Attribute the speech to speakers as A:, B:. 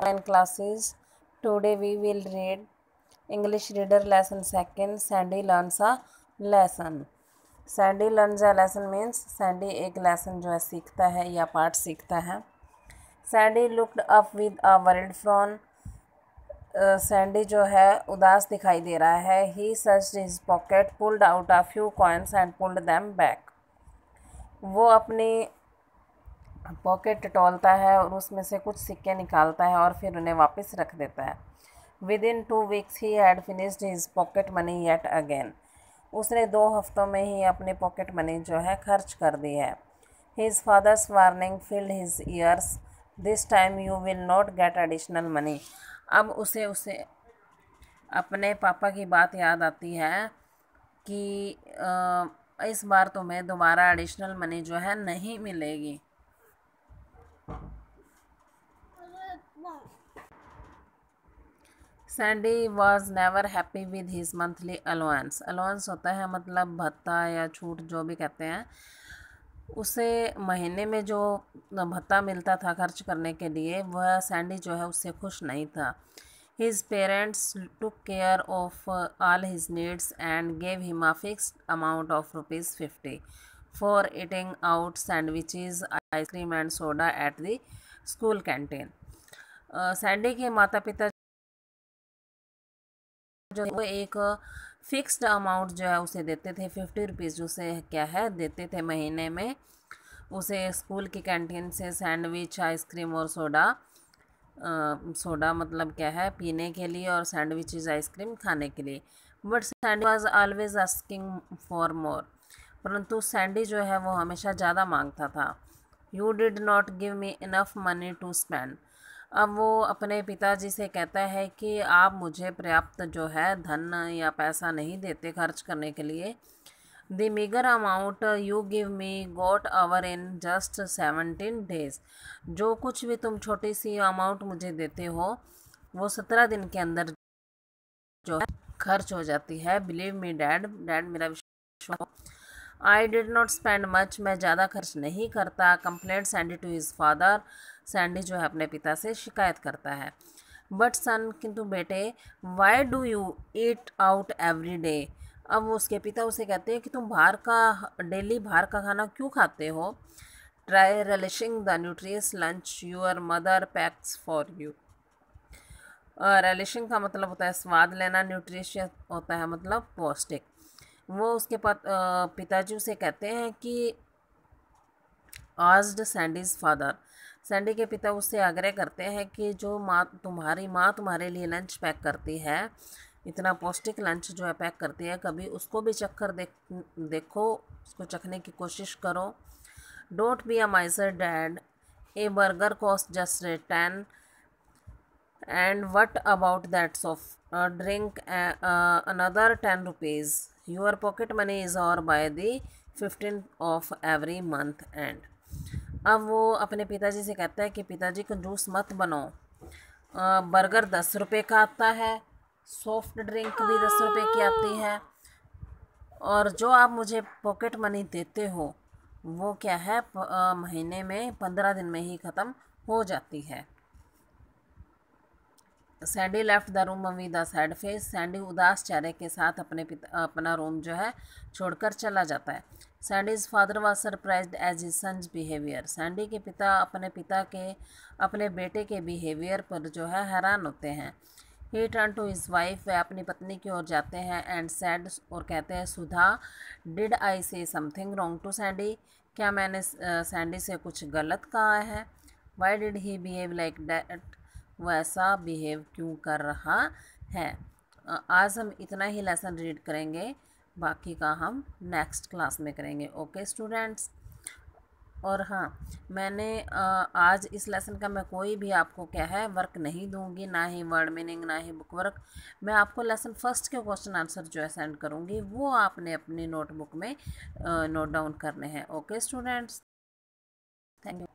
A: online classes. Today we will read English Reader Lesson 2. Sandy learns a lesson. Sandy learns a lesson means Sandy एक lesson जो है सीखता है या पाठ सीखता है. Sandy looked up with a worried frown. Sandy जो है उदास दिखाई दे रहा है. He searched his pocket, pulled out a few coins and pulled them back. वो अपनी पॉकेट टटोलता है और उसमें से कुछ सिक्के निकालता है और फिर उन्हें वापस रख देता है. Within 2 weeks he had finished his pocket money yet again. उसने 2 हफ्तों में ही अपनी पॉकेट मनी जो है खर्च कर दी है. His father's warning filled his ears. This time you will not get additional money. अब उसे अपने पापा की बात याद आती है कि इस बार तुम्हें दोबारा एडिशनल मनी जो है नहीं मिलेगी. Sandy was never happy with his monthly allowance. Allowance होता है मतलब भत्ता या छूट जो भी कहते हैं. उसे महीने में जो भत्ता मिलता था खर्च करने के लिए वह सैंडी जो है उससे खुश नहीं था. His parents took care of all his needs and gave him a fixed amount of ₹50 for eating out sandwiches ice cream and soda at the school canteen. Sandy के माता पिता जो वो एक फिक्स्ड अमाउंट जो है उसे देते थे ₹50 जो उसे क्या है देते थे महीने में. उसे स्कूल की कैंटीन से सैंडविच आइसक्रीम और सोडा मतलब क्या है पीने के लिए और सैंडविचेस आइसक्रीम खाने के लिए. But Sandy was always asking for more. परंतु सैंडी जो है वो हमेशा ज़्यादा मांगता था. You did not give me enough money to spend. अब वो अपने पिताजी से कहता है कि आप मुझे पर्याप्त जो है धन या पैसा नहीं देते खर्च करने के लिए. The meagre amount you give me got over in just 17 days. जो कुछ भी तुम छोटी सी अमाउंट मुझे देते हो वो 17 दिन के अंदर जो है खर्च हो जाती है. बिलीव मी डैड मेरा विश्वास. I did not spend much. मैं ज़्यादा खर्च नहीं करता. Complaint Sandy to his father. Sandy जो है अपने पिता से शिकायत करता है. बट सन किंतु बेटे why do you eat out every day. अब उसके पिता उसे कहते हैं कि तुम डेली बाहर का खाना क्यों खाते हो. Try relishing the nutritious lunch your mother PACS for you. Relishing का मतलब होता है स्वाद लेना. न्यूट्रिशियस होता है मतलब पौष्टिक. वो उसके पिताजी उसे कहते हैं कि आस्क्ड सैंडीज फादर. सैंडी के पिता उससे आग्रह करते हैं कि जो तुम्हारी माँ तुम्हारे लिए लंच पैक करती है इतना पौष्टिक लंच जो है पैक करती है कभी उसको भी चख कर देखो उसको चखने की कोशिश करो. Don't be a माइजर dad. A burger cost just 10 and what about that of drink another 10 rupees. Your pocket money is or by the 15th of every month end. अब वो अपने पिताजी से कहता है कि पिताजी कंजूस मत बनो. बर्गर 10 रुपये का आता है. सॉफ्ट ड्रिंक भी 10 रुपये की आती है. और जो आप मुझे पॉकेट मनी देते हो वो क्या है महीने में 15 दिन में ही ख़त्म हो जाती है. Sandy left the room with a sad face. Sandy उदास चेहरे के साथ अपना रूम जो है छोड़कर चला जाता है. Sandy's father was surprised as his son's behaviour. Sandy के पिता अपने बेटे के बिहेवियर पर जो है हैरान होते हैं. He turn to his wife. वे अपनी पत्नी की ओर जाते हैं एंड सैड और कहते हैं सुधा डिड आई से समथिंग रॉन्ग टू सैंडी. क्या मैंने सैंडी से कुछ गलत कहा है. Why did he behave like that. वो ऐसा बिहेव क्यों कर रहा है. आज हम इतना ही लेसन रीड करेंगे. बाकी का हम नेक्स्ट क्लास में करेंगे. Okay students. और हाँ मैंने आज इस लेसन का मैं कोई भी आपको क्या है वर्क नहीं दूंगी. ना ही वर्ड मीनिंग ना ही बुक वर्क. मैं आपको लेसन फर्स्ट के क्वेश्चन आंसर जो है सेंड करूँगी वो आपने अपनी नोटबुक में नोट डाउन करने हैं. Okay students. Thank you.